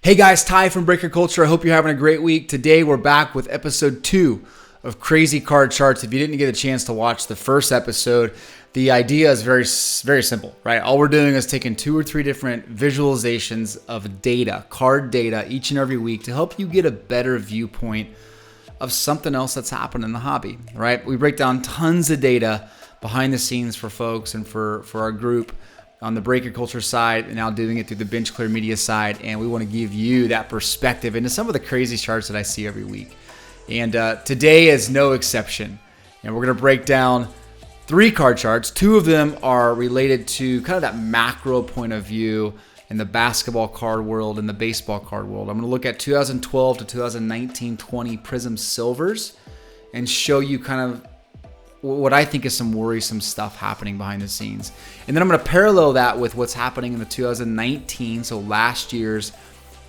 Hey guys, Ty from Breaker Culture. I hope you're having a great week. Today we're back with episode 2 of Crazy Card Charts. If you didn't get a chance to watch the first episode, the idea is very simple, right? All we're doing is taking 2 or 3 different visualizations of data, card data, each and every week to help you get a better viewpoint of something else that's happened in the hobby, right? We break down tons of data behind the scenes for folks and for our group on the Breaker Culture side, and now doing it through the Bench Clear Media side, and we want to give you that perspective into some of the crazy charts that I see every week. And today is no exception, and we're going to break down 3 card charts. 2 of them are related to kind of that macro point of view in the basketball card world and the baseball card world. I'm going to look at 2012 to 2019-20 Prizm Silvers and show you kind of what I think is some worrisome stuff happening behind the scenes. And then I'm going to parallel that with what's happening in the 2019, so last year's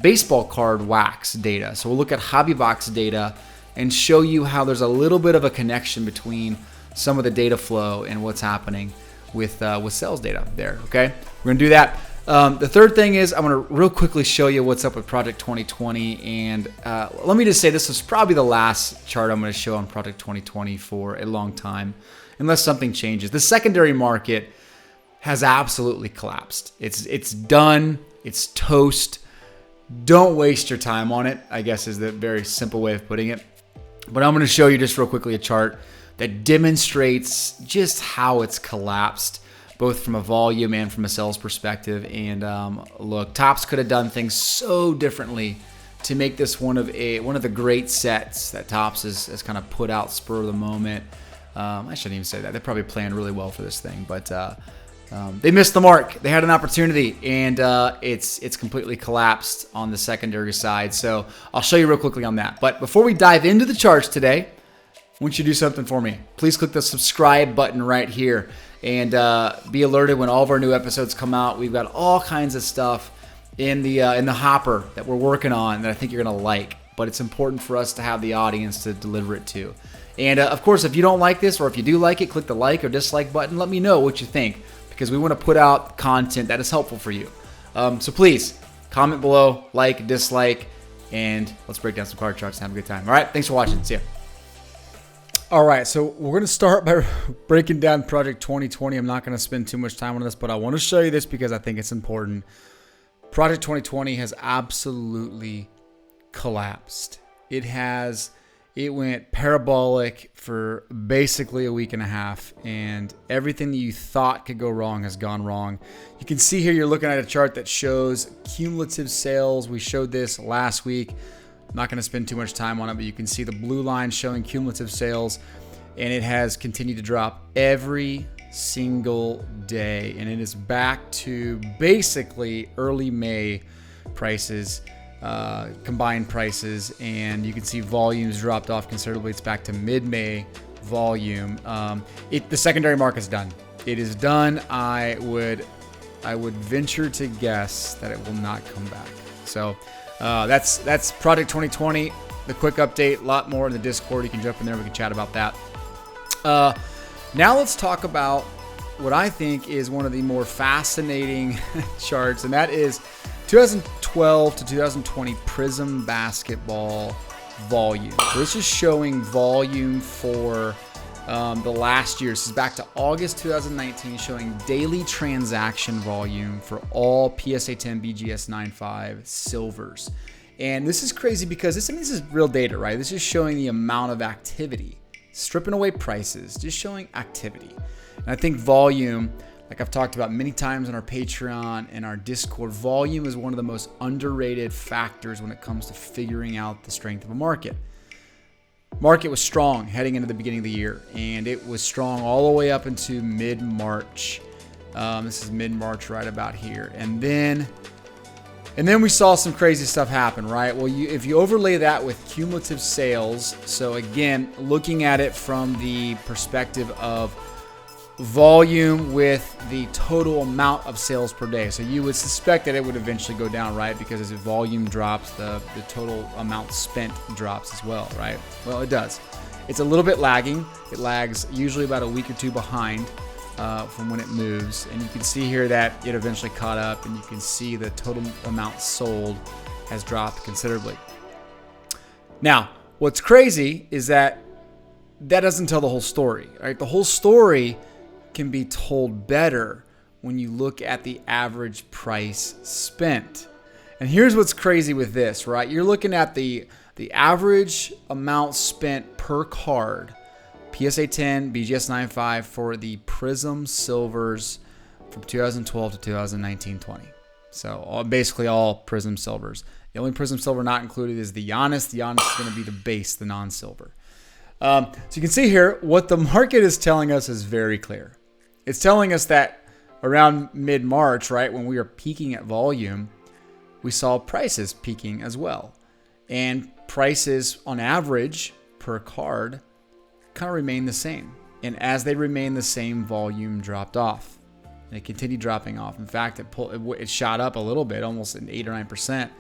baseball card wax data. So we'll look at Hobby Box data and show you how there's a little bit of a connection between some of the data flow and what's happening with sales data there, okay? We're going to do that. The third thing is I'm going to real quickly show you what's up with Project 2020. And let me just say this is probably the last chart I'm going to show on Project 2020 for a long time, unless something changes. The secondary market has absolutely collapsed. It's done. It's toast. Don't waste your time on it, I guess is the very simple way of putting it. But I'm going to show you just real quickly a chart that demonstrates just how it's collapsed, both from a volume and from a sales perspective. And look, Topps could have done things so differently to make this one of the great sets that Topps has kind of put out spur of the moment. I shouldn't even say that. They probably planned really well for this thing, but they missed the mark. They had an opportunity, and it's completely collapsed on the secondary side. So I'll show you real quickly on that. But before we dive into the charts today, I want you to do something for me. Please click the subscribe button right here and be alerted when all of our new episodes come out. We've got all kinds of stuff in the hopper that we're working on that I think you're gonna like. But it's important for us to have the audience to deliver it to. And of course, if you don't like this, or if you do like it, click the like or dislike button. Let me know what you think, because we want to put out content that is helpful for you. So please comment below, like, dislike, and let's break down some card charts and have a good time. All right, thanks for watching. See ya. All right, so we're going to start by breaking down Project 2020. I'm not going to spend too much time on this, but I want to show you this because I think it's important. Project 2020 has absolutely collapsed. It went parabolic for basically a week and a half, and everything that you thought could go wrong has gone wrong. You can see here, you're looking at a chart that shows cumulative sales. We showed this last week. I'm not going to spend too much time on it, but you can see the blue line showing cumulative sales, and it has continued to drop every single day, and it is back to basically early May prices, combined prices, and you can see volumes dropped off considerably. It's back to mid-May volume. The secondary market's done. It is done. I would venture to guess that it will not come back. So that's Project 2020, the quick update. A lot more in the Discord. You can jump in there. We can chat about that. Now let's talk about what I think is one of the more fascinating charts, and that is 2012 to 2020 Prizm basketball volume. So this is showing volume for the last year. This is back to August 2019, showing daily transaction volume for all PSA 10, BGS 9.5 silvers. And this is crazy because this is real data, right? This is showing the amount of activity, stripping away prices, just showing activity. And I think volume, like I've talked about many times on our Patreon and our Discord, volume is one of the most underrated factors when it comes to figuring out the strength of a market. Market was strong heading into the beginning of the year, and it was strong all the way up into mid-March. This is mid-March right about here. And then we saw some crazy stuff happen, right? Well, if you overlay that with cumulative sales, so again, looking at it from the perspective of volume with the total amount of sales per day. So you would suspect that it would eventually go down, right? Because as the volume drops, the total amount spent drops as well, right? Well, it does. It's a little bit lagging. It lags usually about a week or two behind from when it moves. And you can see here that it eventually caught up, and you can see the total amount sold has dropped considerably. Now, what's crazy is that doesn't tell the whole story, right? The whole story can be told better when you look at the average price spent. And here's what's crazy with this, right? You're looking at the average amount spent per card, PSA 10, BGS 9.5 for the Prizm Silvers from 2012 to 2019-20. So basically all Prizm Silvers. The only Prizm Silver not included is the GIANNS. The GIANNS is going to be the base, the non-silver. So you can see here, what the market is telling us is very clear. It's telling us that around mid-March, right, when we were peaking at volume, we saw prices peaking as well. And prices on average per card kind of remained the same. And as they remained the same, volume dropped off. And it continued dropping off. In fact, it shot up a little bit, almost an 8 or 9%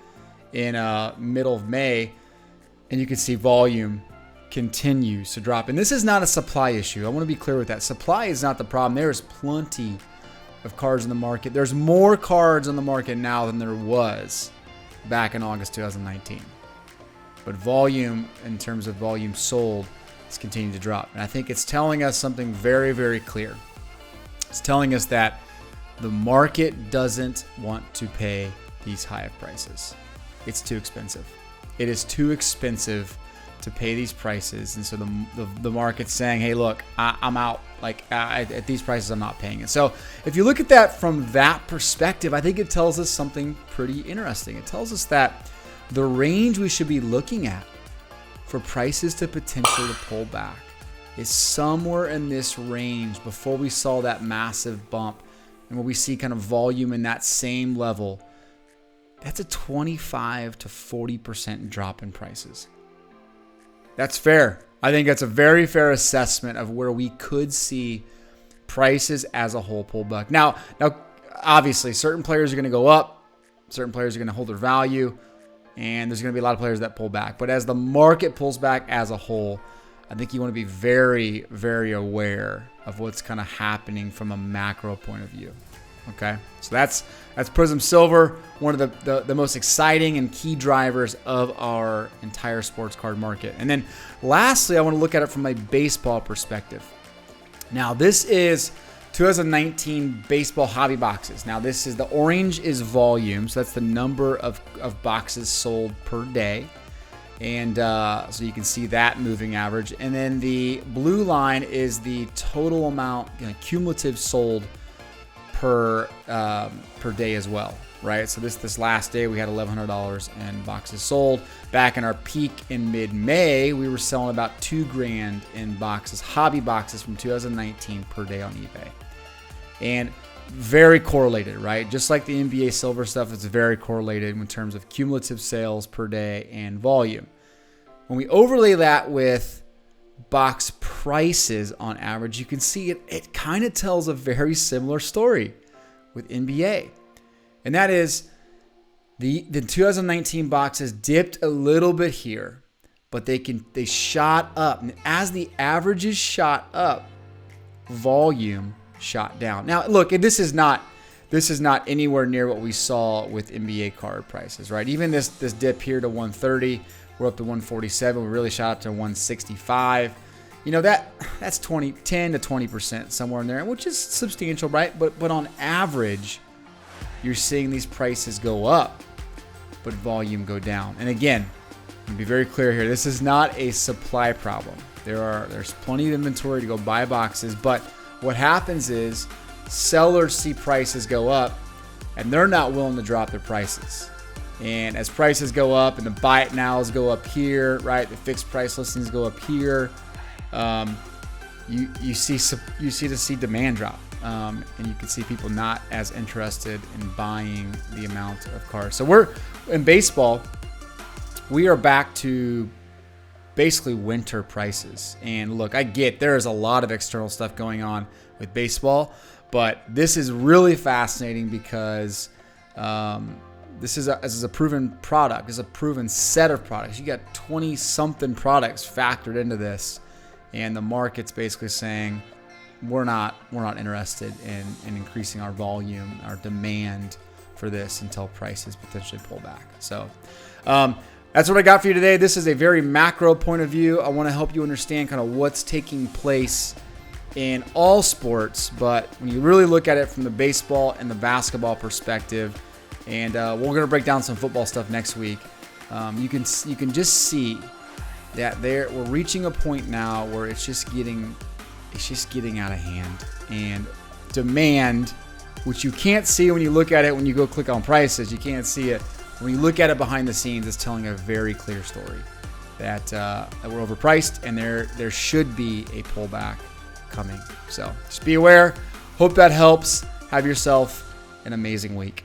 in middle of May. And you can see volume continues to drop. And this is not a supply issue. I want to be clear with that. Supply is not the problem. There's plenty of cards in the market. There's more cards on the market now than there was back in August 2019. But volume, in terms of volume sold, is continuing to drop. And I think it's telling us something very, very clear. It's telling us that the market doesn't want to pay these high prices. It's too expensive. It is too expensive to pay these prices, and so the market's saying, hey, look, I'm out. Like at these prices, I'm not paying it. So if you look at that from that perspective, I think it tells us something pretty interesting. It tells us that the range we should be looking at for prices to potentially pull back is somewhere in this range before we saw that massive bump, and when we see kind of volume in that same level, that's a 25 to 40% drop in prices. That's fair. I think that's a very fair assessment of where we could see prices as a whole pull back. Now, obviously, certain players are going to go up, certain players are going to hold their value, and there's going to be a lot of players that pull back. But as the market pulls back as a whole, I think you want to be very, very aware of what's kind of happening from a macro point of view. Okay, so that's Prizm Silver, one of the most exciting and key drivers of our entire sports card market. And then lastly, I want to look at it from a baseball perspective. Now, this is 2019 baseball hobby boxes. Now, this is the orange is volume, so that's the number of boxes sold per day. And so you can see that moving average. And then the blue line is the total amount, cumulative sold per day as well, right? So this last day we had $1,100 in boxes sold. Back in our peak in mid-May, we were selling about $2,000 in boxes, hobby boxes from 2019 per day on eBay. And very correlated, right? Just like the NBA silver stuff, it's very correlated in terms of cumulative sales per day and volume. When we overlay that with box prices on average, you can see it kind of tells a very similar story with NBA. And that is the 2019 boxes dipped a little bit here, but they shot up. And as the averages shot up, volume shot down. Now, look, this is not anywhere near what we saw with NBA card prices, right? Even this dip here to 130, we're up to 147. We really shot up to 165. That's 10 to 20% somewhere in there, which is substantial, right? But on average, you're seeing these prices go up, but volume go down. And again, to be very clear here, this is not a supply problem. There's plenty of inventory to go buy boxes, but what happens is sellers see prices go up, and they're not willing to drop their prices. And as prices go up and the buy it nows go up here, right? The fixed price listings go up here. You see demand drop, and you can see people not as interested in buying the amount of cards. So we're in baseball. We are back to basically winter prices. And look, I get there is a lot of external stuff going on with baseball, but this is really fascinating because this is a proven product. This is a proven set of products. You got 20-something products factored into this, and the market's basically saying we're not interested in increasing our volume, our demand for this until prices potentially pull back. So that's what I got for you today. This is a very macro point of view. I want to help you understand kind of what's taking place in all sports, but when you really look at it from the baseball and the basketball perspective, and we're going to break down some football stuff next week, you can just see that we're reaching a point now where it's just getting out of hand, and demand, which you can't see when you look at it when you go click on prices, you can't see it. When you look at it behind the scenes, it's telling a very clear story that we're overpriced, and there should be a pullback coming. So just be aware. Hope that helps. Have yourself an amazing week.